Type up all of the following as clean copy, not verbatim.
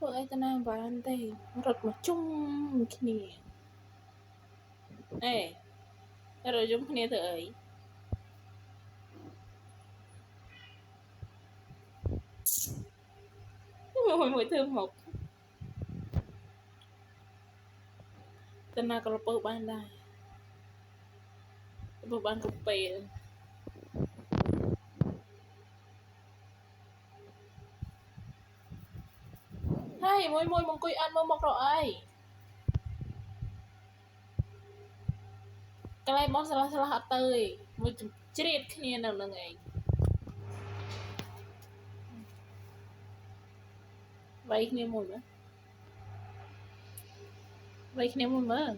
ធ្វើអីទៅណាបានទេរត់មកជុំគ្នាអេរត់ជុំគ្នាធ្វើអីមួយធ្វើមកទៅណាក៏លពើបានដែរលពើបានគ្រប់ពេលហើយកមួយមកអង្គុយអត់មើលមុខរកអីកន្លែងបងឆ្លាស់អត់ទៅឯងមួយជ្រៀតគ្នានៅនឹងឯងវាយគ្នាមួយមើលវាយគ្នាមួយមើល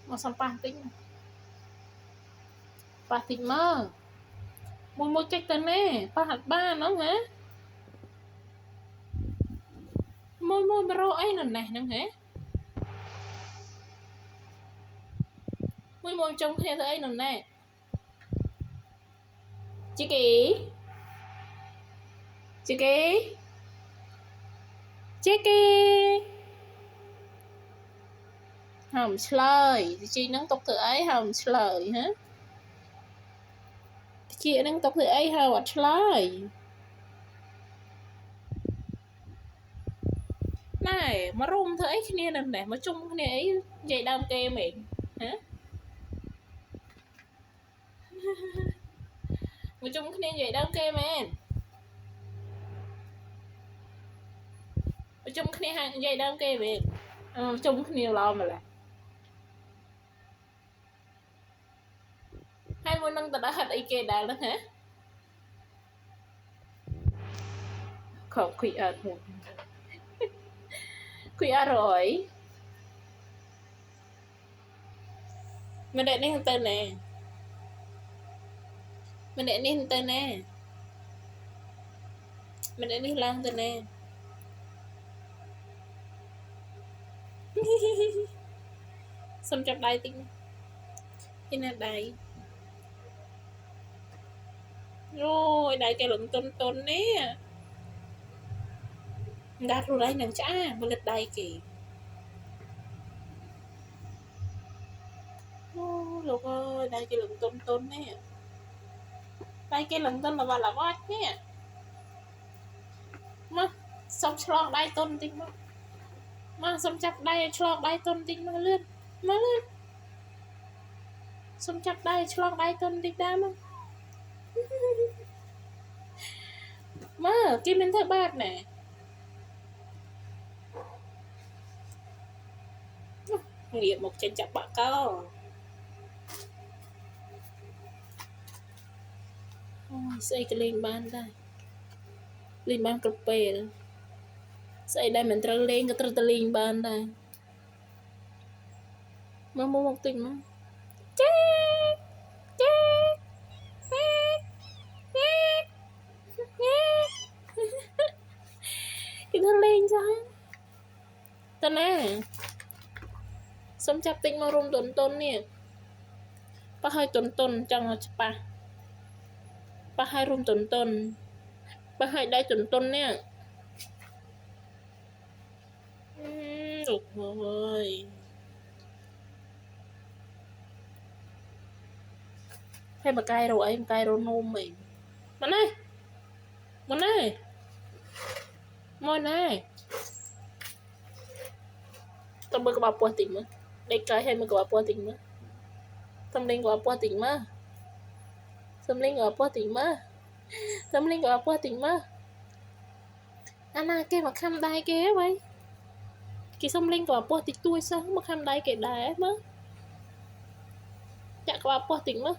មកសំប៉ះតិចប៉ះតិចមកមួយចេញទៅណែប៉ះអត់បានហ្នឹងហ៎មួយមករកអីនៅណេះហ្នឹងហ៎មួយចុងគ្នាទៅអីនៅណេះជីគីហើមឆ្លើយជីហ្នឹងຕົកធ្វើអីហើមឆ្លើយហ៎ជីហ្នឹងຕົកធ្វើអីហើអត់ឆ្លើយណែមករុំធ្វើអីគ្នានៅនេះមកជុំគ្នាអីនិយាយដើមគេមែនហ៎មកជុំគ្នានិយាយដើមគេមែនមកជុំគ្នាហានិយាយដើមគេមែនជុំគ្នាឡោម្ល៉េះហើយមួយនឹងតើហិតអីគេដែរហ្នឹងហ៎ខកគួយអត់មួយគួយអត់រយម្នាក់នេះទៅណែម្នាក់នេះទៅណែម្នាក់នេះឡើងទៅណែសុំចាប់ដៃតិចទីណាដៃអូយដៃគេលំតុននេះដាក់ខ្លួនឯងនឹងឆ្អាមកលិតដៃគេអូលោកអើយដៃគេលំតុននេះដៃគេលំតុនល្បាច់នេះមកសុំឆ្លងដៃតុនតិចមកសុំចាប់ដៃឆ្លងដៃតុនតិចមកលឿនសុំចាប់ដៃឆ្លងដៃតុនតិចដែរមកគេមិនធ្វើបាបណែងាកមកចេញចាប់បាក់កោអូយស្អីក៏លេងបានដែរលេងបានគ្រប់ពេលស្អីដែលមិនត្រូវលេងក៏ត្រូវតែលេងបានដែរមកតិចមកចេគេធ្វើលេងចាតើណាសុំចាប់តិចមករុំតុននេះប៉ះឲ្យតុនចង់ឲ្យច្បាស់ប៉ះឲ្យរុំតុនប៉ះឲ្យដៃតុននេះលោកអើយហើយមកកាយរោអីមកកាយរោនំអីមកណែមកណែទៅមើលក្បាលពោះតិចមើលដេកកាយឲ្យមើលក្បាលពោះតិចមើលសំលេងក្បាលពោះតិចមើលអាណាគេមកខំដៃគេហ៎វ៉ៃគេសំលេងក្បាលពោះតិចទួយសោះមកខំដៃគេដែរមើលចាក់ក្បាលពោះតិចមើល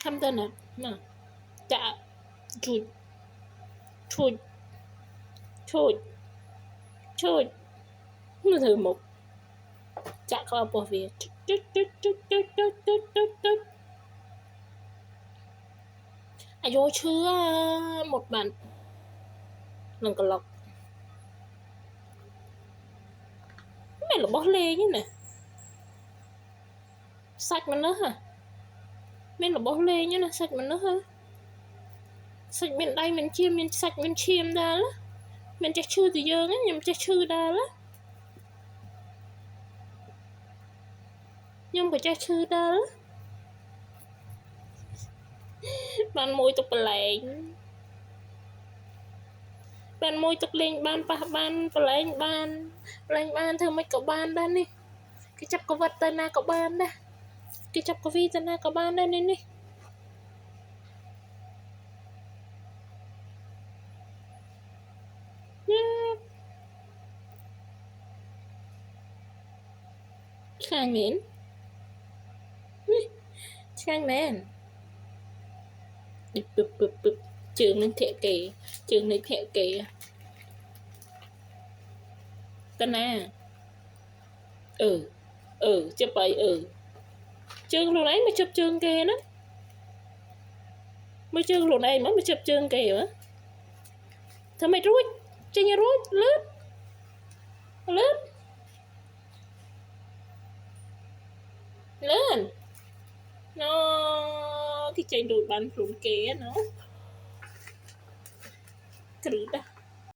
ខំទៅណាមកចាក់ឈូចមើលធ្វើមុខចាក់ក្បាលពោះវាអាយឈឺmột bạnនឹងក្លុក mẹ là bó lê như nè sạch mà nữa hả mẹ là bó lê như nè sạch mà nữa hả sạch bên đây mình chiêm mình sạch mình chiêm ra lá mình chắc chư từ giờ á nhưng chắc chư ra lá nhưng mà chắc chư ra lá bạn môi tục lạnh bạn môi tục lên ban pa ban lạnh ban thưa mấy cậu ban đây nè cái chấp có vật tên nào cậu ban đây cái chấp có vi tên nào cậu ban đây nè nè khang miễn khang mền bụp trường lên thiện kỳ trường lên thiện kỳ tên à chụp vậy chương lúc nãy mà chụp chương kia đó mới chương lúc này mới chụp chương kìa á thôi mày rút chơi nhà rút lên nó cái chơi đùi bàn phụng kia nó thử đó